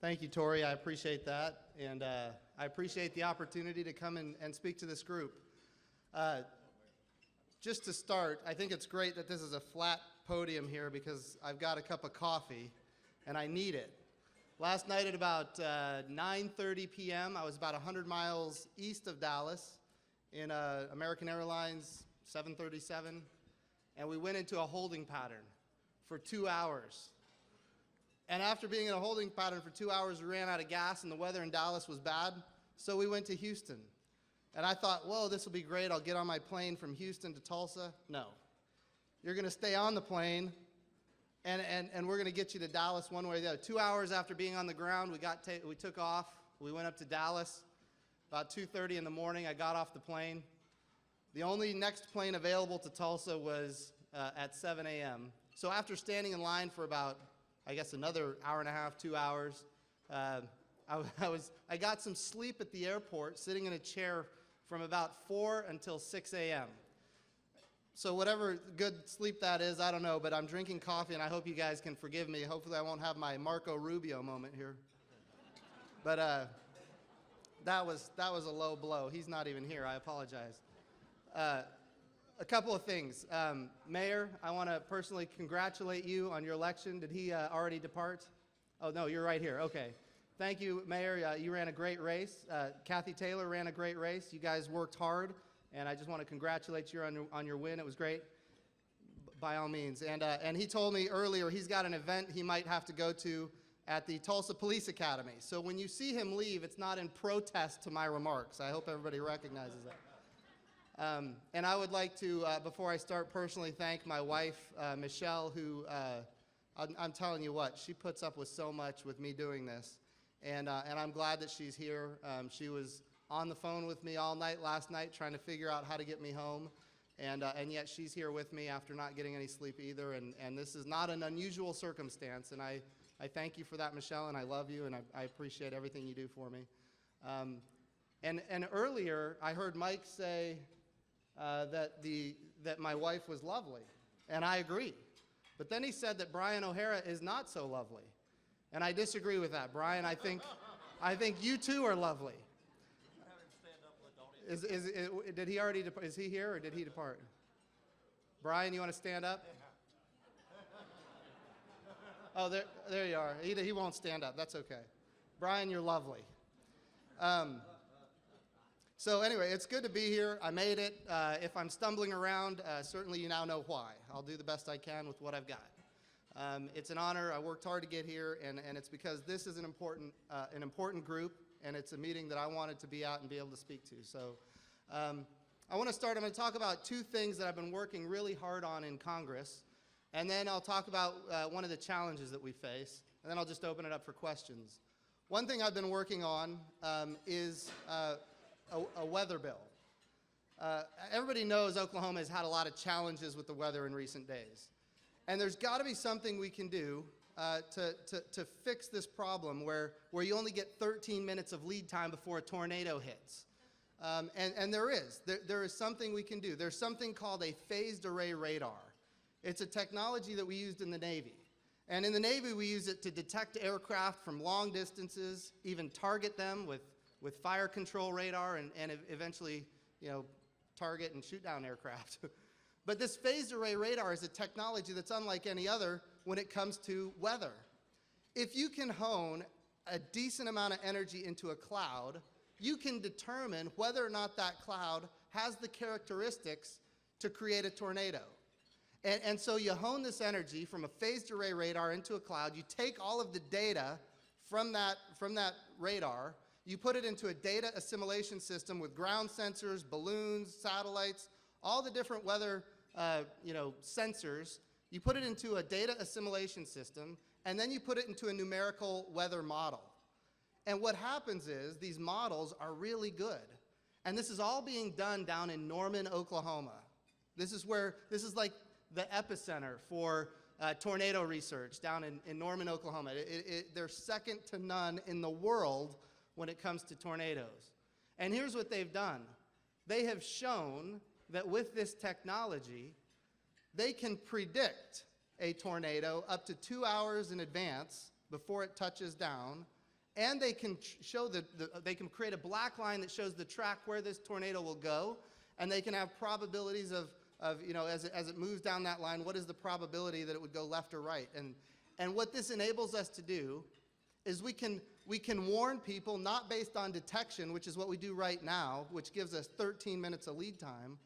Thank you, Tori. I appreciate that, and I appreciate the opportunity to come and speak to this group. Just to start, I think it's great that this is a flat podium here because I've got a cup of coffee, and I need it. Last night at about 9:30 p.m., I was about 100 miles east of Dallas in American Airlines 737, and we went into a holding pattern for 2 hours. And after being in a holding pattern for 2 hours, we ran out of gas and the weather in Dallas was bad, so we went to Houston. And I thought, whoa, this will be great. I'll get on my plane from Houston to Tulsa. No. You're going to stay on the plane, and we're going to get you to Dallas one way or the other. 2 hours after being on the ground, we took off. We went up to Dallas. About 2:30 in the morning, I got off the plane. The only next plane available to Tulsa was at 7 a.m. So after standing in line for about, I guess, another hour and a half, 2 hours, I got some sleep at the airport, sitting in a chair from about 4 until 6 a.m. So whatever good sleep that is, I don't know, but I'm drinking coffee, and I hope you guys can forgive me. Hopefully I won't have my Marco Rubio moment here. But that was a low blow. He's not even here. I apologize. A couple of things. Mayor, I want to personally congratulate you on your election. Did he already depart? Oh, no, you're right here. Okay. Thank you, Mayor. You ran a great race. Kathy Taylor ran a great race. You guys worked hard, and I just want to congratulate you on your win. It was great, by all means. And he told me earlier he's got an event he might have to go to at the Tulsa Police Academy. So when you see him leave, it's not in protest to my remarks. I hope everybody recognizes that. And I would like to, before I start, personally thank my wife, Michelle, who, I'm telling you what, she puts up with so much with me doing this. And I'm glad that she's here. She was on the phone with me all night last night trying to figure out how to get me home. And yet she's here with me after not getting any sleep either. And this is not an unusual circumstance. And I thank you for that, Michelle, and I love you, and I appreciate everything you do for me. And earlier, I heard Mike say that my wife was lovely, and I agree. But then he said that Brian O'Hara is not so lovely, and I disagree with that. Brian, I think you too are lovely. Did he already? Is he here or did he depart? Brian, you want to stand up? Oh, there you are. He won't stand up. That's okay. Brian, you're lovely. So anyway, it's good to be here. I made it. If I'm stumbling around, certainly you now know why. I'll do the best I can with what I've got. It's an honor. I worked hard to get here, and it's because this is an important group, and it's a meeting that I wanted to be at and be able to speak to. So I want to start. I'm going to talk about two things that I've been working really hard on in Congress. And then I'll talk about one of the challenges that we face, and then I'll just open it up for questions. One thing I've been working on is a weather bill. Everybody knows Oklahoma has had a lot of challenges with the weather in recent days. And there's got to be something we can do to fix this problem where you only get 13 minutes of lead time before a tornado hits. And there is something we can do. There's something called a phased array radar. It's a technology that we used in the Navy. And in the Navy, we use it to detect aircraft from long distances, even target them with fire control radar, and eventually, target and shoot down aircraft. But this phased array radar is a technology that's unlike any other when it comes to weather. If you can hone a decent amount of energy into a cloud, you can determine whether or not that cloud has the characteristics to create a tornado. And so you hone this energy from a phased array radar into a cloud. You take all of the data from that radar. You put it into a data assimilation system with ground sensors, balloons, satellites, all the different weather sensors. You put it into a data assimilation system, and then you put it into a numerical weather model. And what happens is these models are really good. And this is all being done down in Norman, Oklahoma. This is like the epicenter for tornado research down in Norman, Oklahoma. They're second to none in the world when it comes to tornadoes. And here's what they've done. They have shown that with this technology, they can predict a tornado up to 2 hours in advance before it touches down, and they can show they can create a black line that shows the track where this tornado will go, and they can have probabilities of as it moves down that line, what is the probability that it would go left or right? And what this enables us to do is we can warn people not based on detection, which is what we do right now, which gives us 13 minutes of lead time,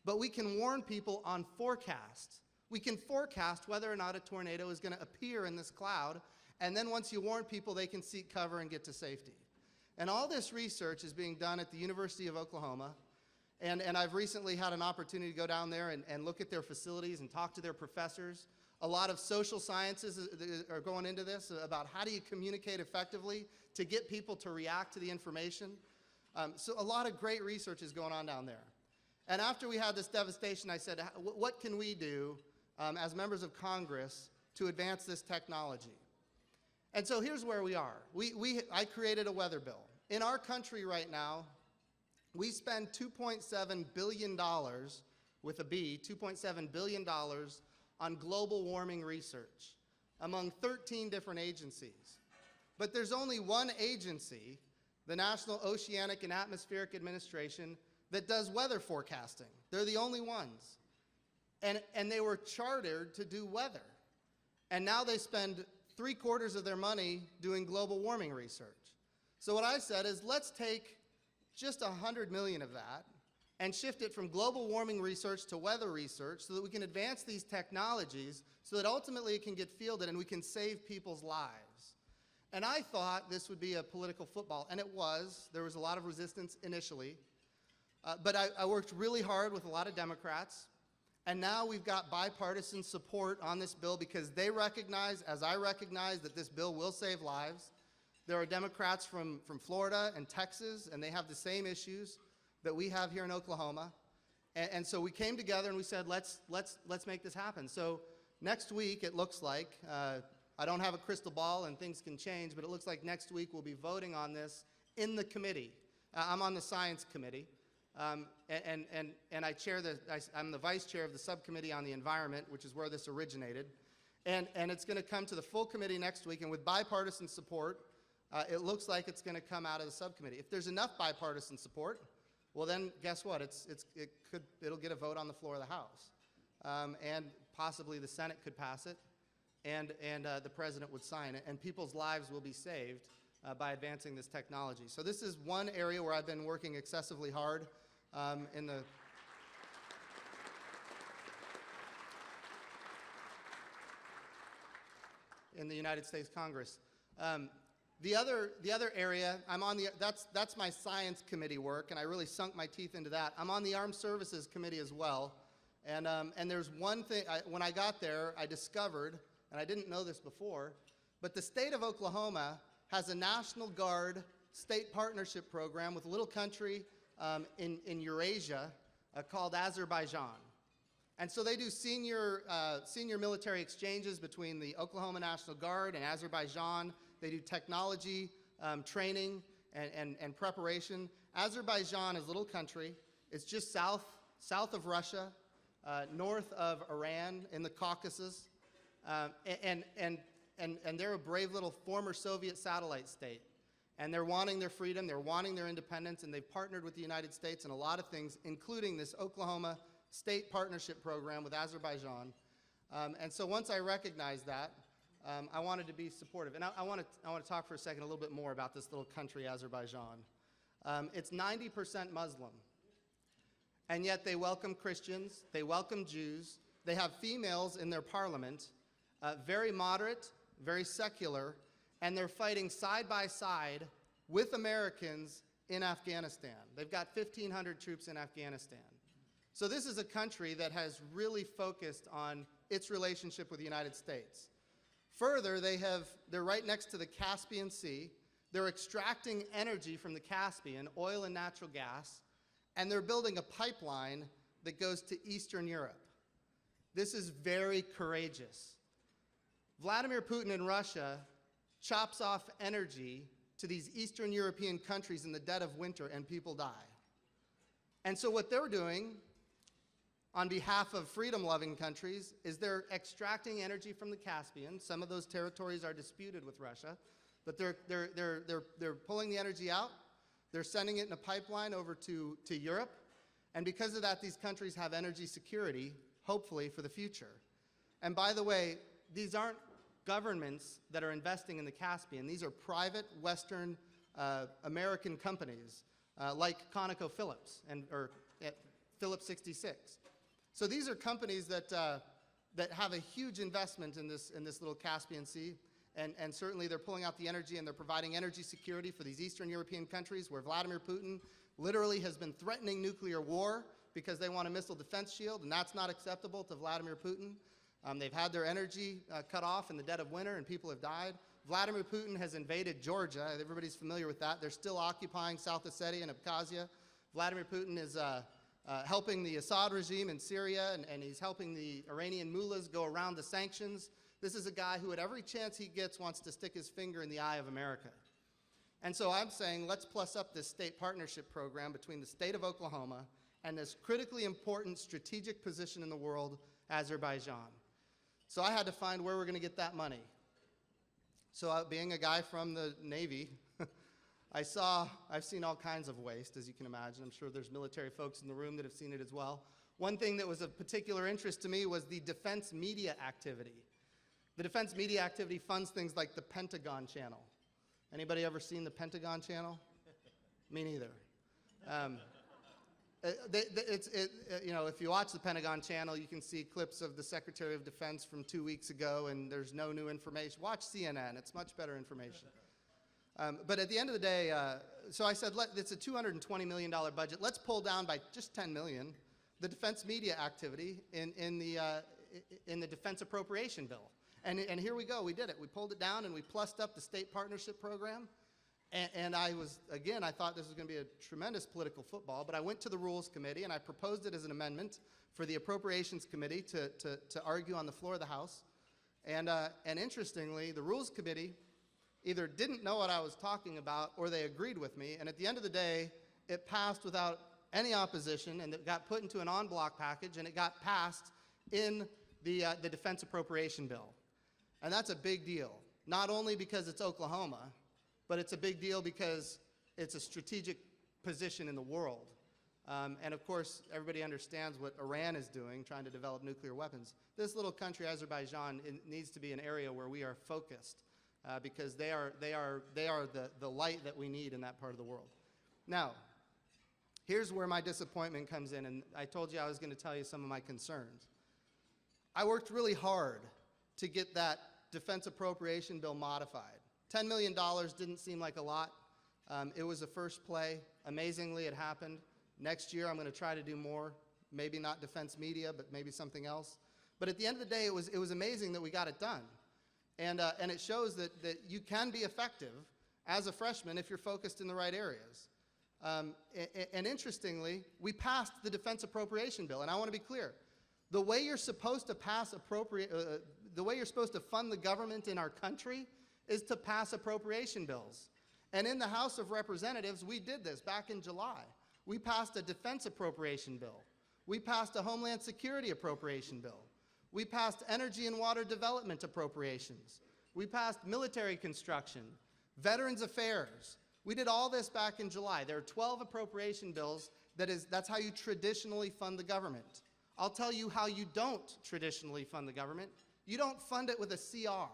but we can warn people on forecast. We can forecast whether or not a tornado is going to appear in this cloud, and then once you warn people, they can seek cover and get to safety. And all this research is being done at the University of Oklahoma, and I've recently had an opportunity to go down there and look at their facilities and talk to their professors. A lot of social sciences are going into this about how do you communicate effectively to get people to react to the information. So a lot of great research is going on down there. And after we had this devastation, I said, what can we do as members of Congress to advance this technology? And so here's where we are. I created a weather bill. In our country right now, we spend $2.7 billion, with a B, $2.7 billion on global warming research among 13 different agencies. But there's only one agency, the National Oceanic and Atmospheric Administration, that does weather forecasting. They're the only ones. And they were chartered to do weather. And now they spend 3/4 of their money doing global warming research. So what I said is, let's take just $100 million of that and shift it from global warming research to weather research so that we can advance these technologies so that ultimately it can get fielded and we can save people's lives. And I thought this would be a political football, and it was. There was a lot of resistance initially. But I worked really hard with a lot of Democrats, and now we've got bipartisan support on this bill because they recognize, as I recognize, that this bill will save lives. There are Democrats from Florida and Texas, and they have the same issues that we have here in Oklahoma. And so we came together and we said, let's make this happen. So next week, it looks like, I don't have a crystal ball and things can change, but it looks like next week we'll be voting on this in the committee. I'm on the science committee, and I'm the vice chair of the subcommittee on the environment, which is where this originated. And it's going to come to the full committee next week, and with bipartisan support, it looks like it's going to come out of the subcommittee. If there's enough bipartisan support, well then, guess what? It'll get a vote on the floor of the House, and possibly the Senate could pass it, and the president would sign it, and people's lives will be saved by advancing this technology. So this is one area where I've been working excessively hard in the United States Congress. The other area, that's my science committee work, and I really sunk my teeth into that. I'm on the Armed Services Committee as well, and there's one thing, when I got there, I discovered, and I didn't know this before, but the state of Oklahoma has a National Guard state partnership program with a little country in Eurasia called Azerbaijan. And so they do senior military exchanges between the Oklahoma National Guard and Azerbaijan. They do technology training and preparation. Azerbaijan is a little country. It's just south of Russia, north of Iran in the Caucasus, and they're a brave little former Soviet satellite state. And they're wanting their freedom, they're wanting their independence, and they've partnered with the United States in a lot of things, including this Oklahoma State Partnership Program with Azerbaijan. And so once I recognized that, I wanted to be supportive. And I want to talk for a second a little bit more about this little country, Azerbaijan. It's 90% Muslim. And yet they welcome Christians, they welcome Jews, they have females in their parliament, very moderate, very secular, and they're fighting side by side with Americans in Afghanistan. They've got 1,500 troops in Afghanistan. So this is a country that has really focused on its relationship with the United States. Further, they're right next to the Caspian Sea. They're extracting energy from the Caspian, oil and natural gas, and they're building a pipeline that goes to Eastern Europe. This is very courageous. Vladimir Putin in Russia chops off energy to these Eastern European countries in the dead of winter, and people die. And so what they're doing on behalf of freedom-loving countries is they're extracting energy from the Caspian. Some of those territories are disputed with Russia. But they're pulling the energy out. They're sending it in a pipeline over to Europe. And because of that, these countries have energy security, hopefully, for the future. And by the way, these aren't governments that are investing in the Caspian. These are private Western American companies like ConocoPhillips or Phillips 66. So these are companies that have a huge investment in this little Caspian Sea. And certainly they're pulling out the energy and they're providing energy security for these Eastern European countries where Vladimir Putin literally has been threatening nuclear war because they want a missile defense shield, and that's not acceptable to Vladimir Putin. They've had their energy cut off in the dead of winter and people have died. Vladimir Putin has invaded Georgia. Everybody's familiar with that. They're still occupying South Ossetia and Abkhazia. Vladimir Putin is helping the Assad regime in Syria, and he's helping the Iranian mullahs go around the sanctions. This is a guy who at every chance he gets wants to stick his finger in the eye of America. And so I'm saying let's plus up this state partnership program between the state of Oklahoma and this critically important strategic position in the world, Azerbaijan. So I had to find where we're going to get that money. So being a guy from the Navy, I've seen all kinds of waste, as you can imagine. I'm sure there's military folks in the room that have seen it as well. One thing that was of particular interest to me was the defense media activity. The defense media activity funds things like the Pentagon Channel. Anybody ever seen the Pentagon Channel? Me neither. If you watch the Pentagon Channel, you can see clips of the Secretary of Defense from 2 weeks ago, and there's no new information. Watch CNN. It's much better information. But at the end of the day, so I said, it's a $220 million budget. Let's pull down by just $10 million the defense media activity in the defense appropriation bill. And here we go. We did it. We pulled it down, and we plussed up the state partnership program. And I thought this was going to be a tremendous political football, but I went to the Rules Committee, and I proposed it as an amendment for the Appropriations Committee to argue on the floor of the House. And interestingly, the Rules Committee either didn't know what I was talking about or they agreed with me. And at the end of the day, it passed without any opposition, and it got put into an en bloc package, and it got passed in the defense appropriation bill. And that's a big deal, not only because it's Oklahoma, but it's a big deal because it's a strategic position in the world. And of course, everybody understands what Iran is doing, trying to develop nuclear weapons. This little country, Azerbaijan, needs to be an area where we are focused because they are the light that we need in that part of the world. Now, here's where my disappointment comes in, and I told you I was going to tell you some of my concerns. I worked really hard to get that defense appropriation bill modified. $10 million didn't seem like a lot. It was a first play. Amazingly, it happened. Next year, I'm going to try to do more. Maybe not defense media, but maybe something else. But at the end of the day, it was amazing that we got it done. And it shows that you can be effective as a freshman if you're focused in the right areas. And interestingly, we passed the defense appropriation bill. And I want to be clear. The way you're supposed to the way you're supposed to fund the government in our country is to pass appropriation bills. And in the House of Representatives, we did this back in July. We passed a defense appropriation bill. We passed a Homeland Security appropriation bill. We passed energy and water development appropriations. We passed military construction, Veterans Affairs. We did all this back in July. There are 12 appropriation bills. That's how you traditionally fund the government. I'll tell you how you don't traditionally fund the government. You don't fund it with a CR,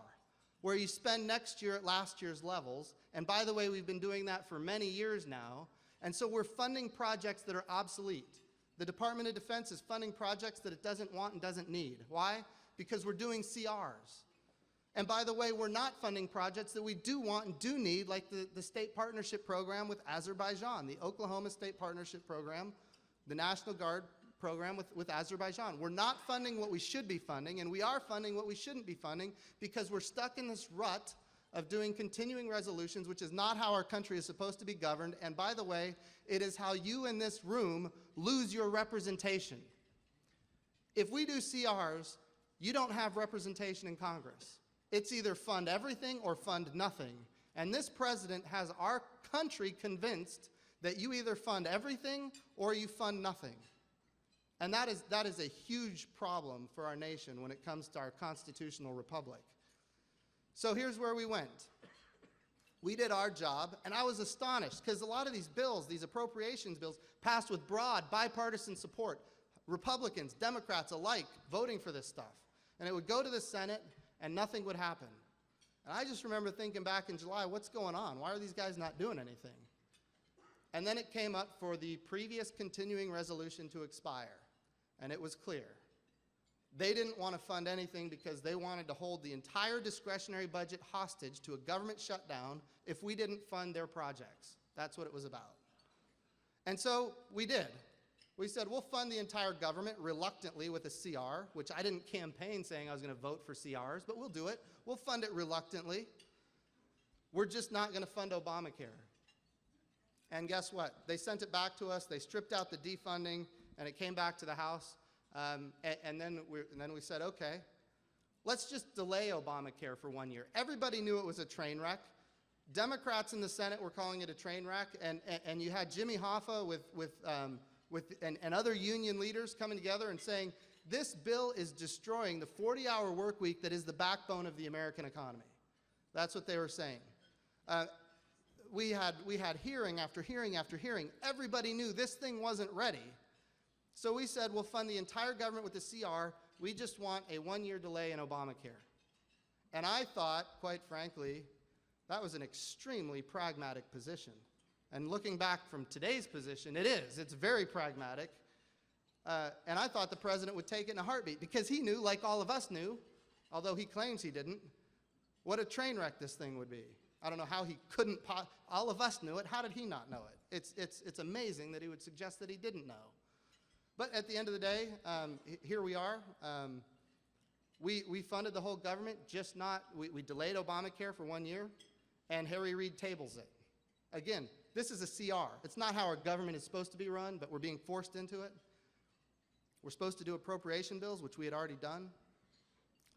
where you spend next year at last year's levels. And by the way, we've been doing that for many years now. And so we're funding projects that are obsolete. The Department of Defense is funding projects that it doesn't want and doesn't need. Why? Because we're doing CRs. And by the way, we're not funding projects that we do want and do need, like the state partnership program with Azerbaijan, the Oklahoma State Partnership Program, the National Guard program with Azerbaijan. We're not funding what we should be funding, and we are funding what we shouldn't be funding because we're stuck in this rut of doing continuing resolutions, which is not how our country is supposed to be governed. And by the way, it is how you in this room lose your representation. If we do CRs, you don't have representation in Congress. It's either fund everything or fund nothing. And this president has our country convinced that you either fund everything or you fund nothing. And that is a huge problem for our nation when it comes to our constitutional republic. So here's where we went. We did our job, and I was astonished because a lot of these bills, these appropriations bills, passed with broad bipartisan support. Republicans, Democrats alike voting for this stuff. And it would go to the Senate, and nothing would happen. And I just remember thinking back in July, what's going on? Why are these guys not doing anything? And then it came up for the previous continuing resolution to expire, and it was clear. They didn't want to fund anything because they wanted to hold the entire discretionary budget hostage to a government shutdown if we didn't fund their projects. That's what it was about. And so we did. We said, we'll fund the entire government reluctantly with a CR, which I didn't campaign saying I was going to vote for CRs, but we'll do it. We'll fund it reluctantly. We're just not going to fund Obamacare. And guess what? They sent it back to us. They stripped out the defunding, and it came back to the House. And then we said, okay, let's just delay Obamacare for 1 year. Everybody knew it was a train wreck. Democrats in the Senate were calling it a train wreck, and you had Jimmy Hoffa and other union leaders coming together and saying, this bill is destroying the 40-hour work week that is the backbone of the American economy. That's what they were saying. We had hearing after hearing after hearing. Everybody knew this thing wasn't ready. So we said, we'll fund the entire government with the CR. We just want a 1-year delay in Obamacare. And I thought, quite frankly, that was an extremely pragmatic position. And looking back from today's position, it is. It's very pragmatic. And I thought the president would take it in a heartbeat because he knew, like all of us knew, although he claims he didn't, what a train wreck this thing would be. I don't know how he couldn't, all of us knew it. How did he not know it? It's amazing that he would suggest that he didn't know. But at the end of the day, here we are. We funded the whole government, just not, we delayed Obamacare for 1 year, and Harry Reid tables it. Again, this is a CR. It's not how our government is supposed to be run, but we're being forced into it. We're supposed to do appropriation bills, which we had already done.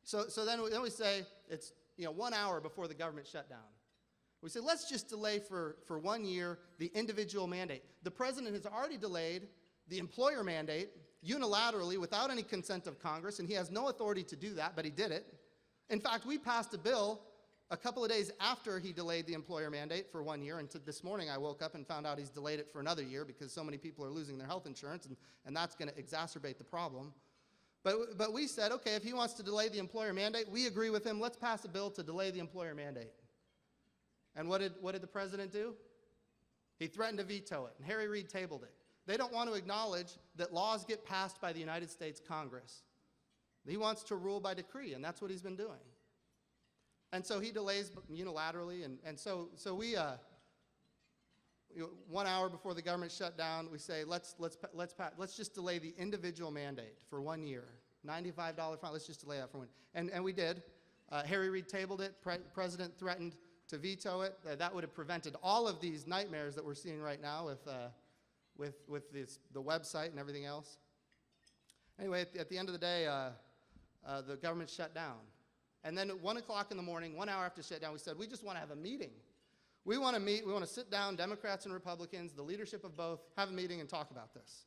So then we say, it's 1 hour before the government shutdown. We say, let's just delay for 1 year the individual mandate. The president has already delayed the employer mandate unilaterally without any consent of Congress, and he has no authority to do that, but he did it. In fact, we passed a bill a couple of days after he delayed the employer mandate for 1 year, and this morning I woke up and found out he's delayed it for another year because so many people are losing their health insurance, and that's going to exacerbate the problem. But we said, okay, if he wants to delay the employer mandate, we agree with him. Let's pass a bill to delay the employer mandate. And what did the president do? He threatened to veto it, and Harry Reid tabled it. They don't want to acknowledge that laws get passed by the United States Congress. He wants to rule by decree, and that's what he's been doing. And so he delays unilaterally, and so we, 1 hour before the government shut down, we say, let's just delay the individual mandate for 1 year. $95 fine, let's just delay that for 1 year. And we did. Harry Reid tabled it. President threatened to veto it. That would have prevented all of these nightmares that we're seeing right now with the website and everything else. Anyway, at the end of the day, the government shut down. And then at 1 o'clock in the morning, 1 hour after shutdown, we said, we just want to have a meeting. We want to meet, we want to sit down, Democrats and Republicans, the leadership of both, have a meeting and talk about this.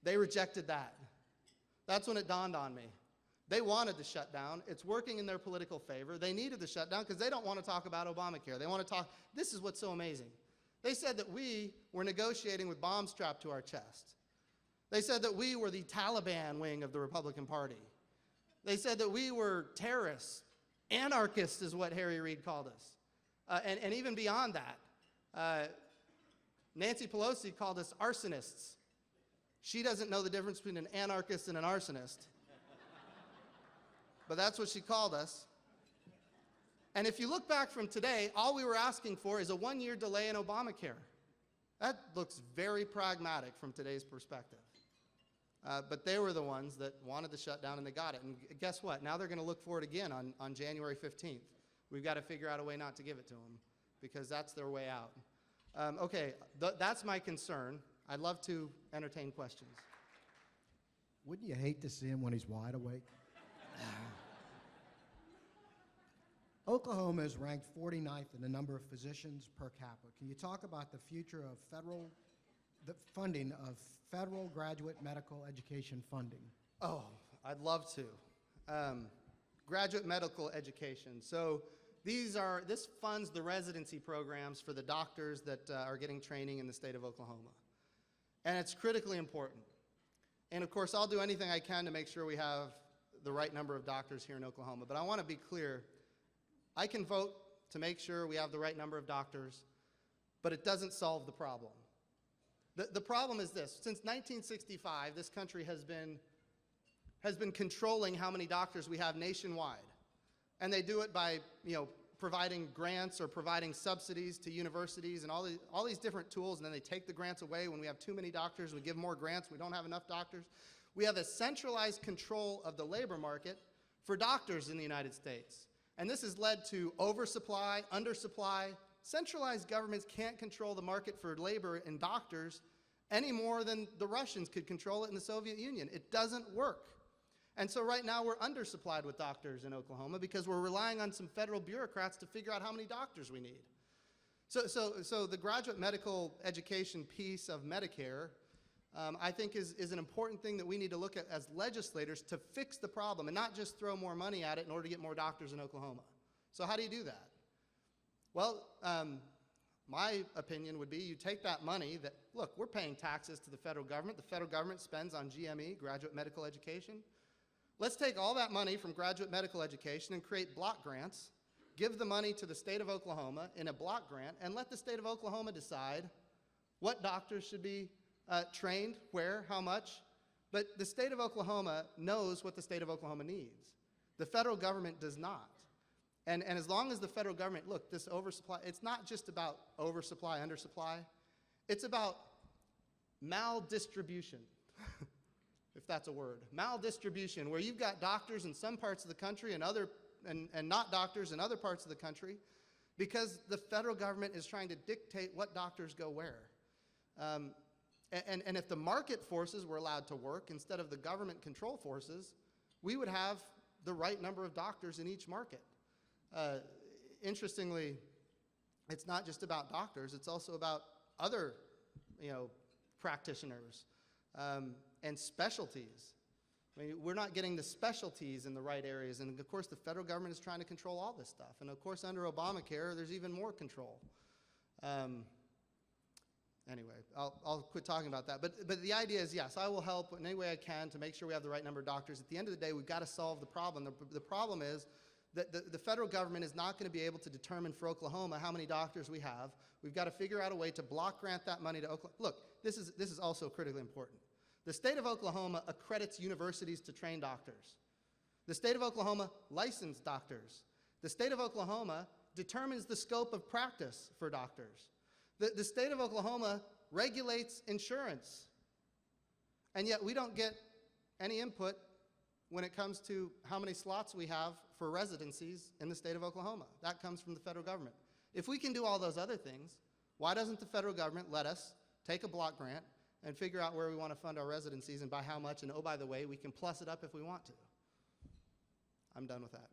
They rejected that. That's when it dawned on me. They wanted the shutdown. It's working in their political favor. They needed the shutdown because they don't want to talk about Obamacare. They want to talk, this is what's so amazing. They said that we were negotiating with bombs strapped to our chest. They said that we were the Taliban wing of the Republican Party. They said that we were terrorists. Anarchists is what Harry Reid called us. And even beyond that, Nancy Pelosi called us arsonists. She doesn't know the difference between an anarchist and an arsonist. But that's what she called us. And if you look back from today, all we were asking for is a 1 year delay in Obamacare. That looks very pragmatic from today's perspective. But they were the ones that wanted the shutdown, and they got it. And guess what? Now they're going to look for it again on January 15th. We've got to figure out a way not to give it to them because that's their way out. Okay, that's my concern. I'd love to entertain questions. Wouldn't you hate to see him when he's wide awake? Oklahoma is ranked 49th in the number of physicians per capita. Can you talk about the future of the funding of federal graduate medical education funding? Oh, I'd love to. Graduate medical education. So This funds the residency programs for the doctors that are getting training in the state of Oklahoma. And it's critically important. And of course, I'll do anything I can to make sure we have the right number of doctors here in Oklahoma. But I want to be clear, I can vote to make sure we have the right number of doctors, but it doesn't solve the problem. The problem is this: since 1965, this country has been controlling how many doctors we have nationwide. And they do it by, providing grants or providing subsidies to universities and all these different tools, and then they take the grants away. When we have too many doctors, we give more grants. We don't have enough doctors. We have a centralized control of the labor market for doctors in the United States. And this has led to oversupply, undersupply. Centralized governments can't control the market for labor and doctors any more than the Russians could control it in the Soviet Union. It doesn't work. And so right now we're undersupplied with doctors in Oklahoma because we're relying on some federal bureaucrats to figure out how many doctors we need. So the graduate medical education piece of Medicare, I think is an important thing that we need to look at as legislators to fix the problem and not just throw more money at it in order to get more doctors in Oklahoma. So how do you do that? Well, my opinion would be you take that money that, look, we're paying taxes to the federal government. The federal government spends on GME, graduate medical education. Let's take all that money from graduate medical education and create block grants, give the money to the state of Oklahoma in a block grant, and let the state of Oklahoma decide what doctors should be trained, where, how much. But the state of Oklahoma knows what the state of Oklahoma needs. The federal government does not. And as long as the federal government, look, this oversupply, it's not just about oversupply, undersupply. It's about maldistribution. If that's a word, maldistribution, where you've got doctors in some parts of the country and not doctors in other parts of the country because the federal government is trying to dictate what doctors go where. And if the market forces were allowed to work instead of the government control forces, we would have the right number of doctors in each market. Interestingly, it's not just about doctors, it's also about other practitioners. And specialties. I mean, we're not getting the specialties in the right areas, and of course the federal government is trying to control all this stuff. And of course under Obamacare, there's even more control. Anyway, I'll quit talking about that. But the idea is, yes, I will help in any way I can to make sure we have the right number of doctors. At the end of the day, we've got to solve the problem. The problem is that the federal government is not going to be able to determine for Oklahoma how many doctors we have. We've got to figure out a way to block grant that money to Oklahoma. Look, this is also critically important. The state of Oklahoma accredits universities to train doctors. The state of Oklahoma licensed doctors. The state of Oklahoma determines the scope of practice for doctors. The state of Oklahoma regulates insurance. And yet we don't get any input when it comes to how many slots we have for residencies in the state of Oklahoma. That comes from the federal government. If we can do all those other things, why doesn't the federal government let us take a block grant and figure out where we want to fund our residencies and by how much, and oh, by the way, we can plus it up if we want to. I'm done with that.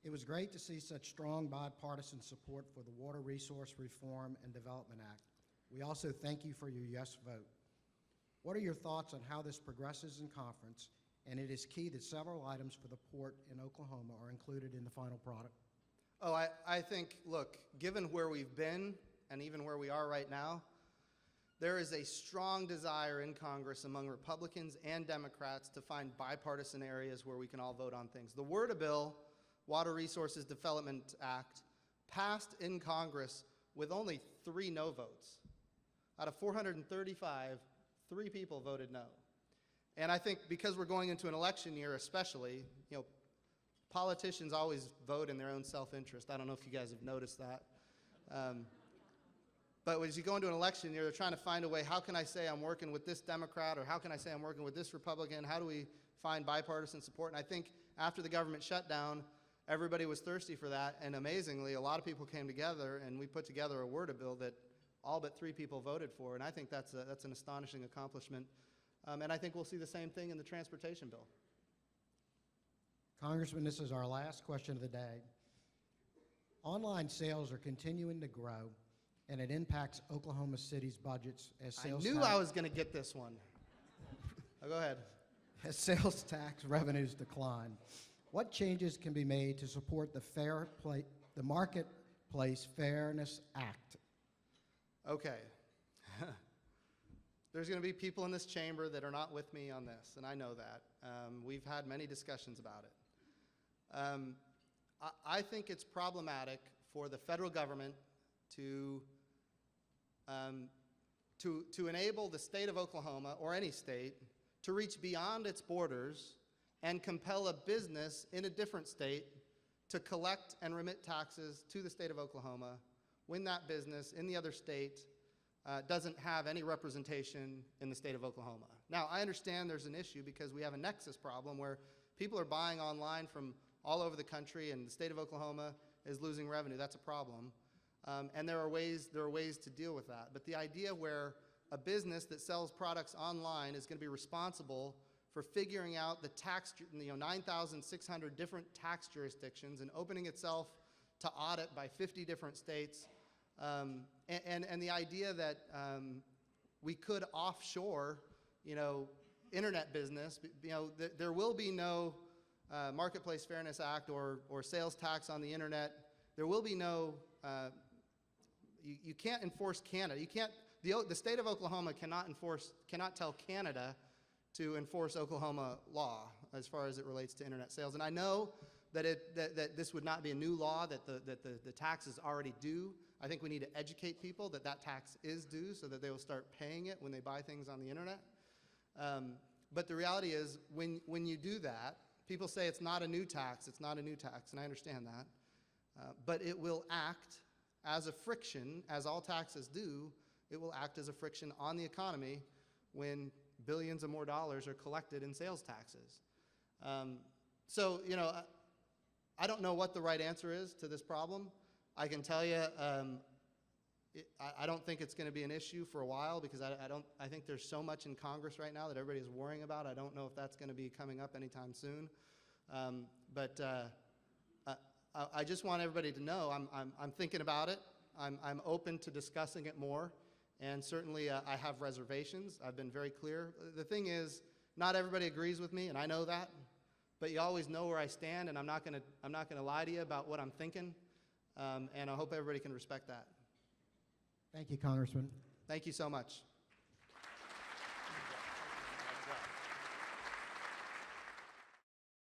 It was great to see such strong bipartisan support for the Water Resource Reform and Development Act. We also thank you for your yes vote. What are your thoughts on how this progresses in conference? And it is key that several items for the port in Oklahoma are included in the final product. Oh, I think, look, given where we've been and even where we are right now, there is a strong desire in Congress among Republicans and Democrats to find bipartisan areas where we can all vote on things. The WRDA bill, Water Resources Development Act, passed in Congress with only 3 no votes. Out of 435, 3 people voted no. And I think because we're going into an election year especially, politicians always vote in their own self-interest. I don't know if you guys have noticed that. But as you go into an election year, they're trying to find a way, how can I say I'm working with this Democrat, or how can I say I'm working with this Republican? How do we find bipartisan support? And I think after the government shutdown, everybody was thirsty for that, and amazingly, a lot of people came together, and we put together a WRDA bill that all but 3 people voted for, and I think that's an astonishing accomplishment. And I think we'll see the same thing in the transportation bill. Congressman, this is our last question of the day. Online sales are continuing to grow, and it impacts Oklahoma City's budgets as sales. I knew I was going to get this one. Oh, go ahead. as sales tax revenues decline. What changes can be made to support the Marketplace Fairness Act? Okay. There's going to be people in this chamber that are not with me on this, and I know that. We've had many discussions about it. I think it's problematic for the federal government to enable the state of Oklahoma, or any state, to reach beyond its borders and compel a business in a different state to collect and remit taxes to the state of Oklahoma when that business in the other state doesn't have any representation in the state of Oklahoma. Now, I understand there's an issue because we have a nexus problem where people are buying online from all over the country and the state of Oklahoma is losing revenue. That's a problem. And there are ways to deal with that. But the idea where a business that sells products online is going to be responsible for figuring out the tax, 9,600 different tax jurisdictions and opening itself to audit by 50 different states, and the idea that we could offshore, internet business, there will be no Marketplace Fairness Act or sales tax on the internet. There will be no, you can't enforce Canada. You can't, the state of Oklahoma cannot tell Canada to enforce Oklahoma law as far as it relates to internet sales. And I know that this would not be a new law, that the tax is already due. I think we need to educate people that that tax is due so that they will start paying it when they buy things on the internet. But the reality is, when you do that, people say it's not a new tax, it's not a new tax, and I understand that. But it will act as a friction, as all taxes do. It will act as a friction on the economy when billions of more dollars are collected in sales taxes. So, I don't know what the right answer is to this problem. I can tell you, I don't think it's going to be an issue for a while because I think there's so much in Congress right now that everybody is worrying about. I don't know if that's going to be coming up anytime soon. But I just want everybody to know I'm thinking about it. I'm open to discussing it more. And certainly I have reservations. I've been very clear. The thing is, not everybody agrees with me, and I know that. But you always know where I stand, and I'm not gonna lie to you about what I'm thinking. And I hope everybody can respect that. Thank you, Congressman. Thank you so much.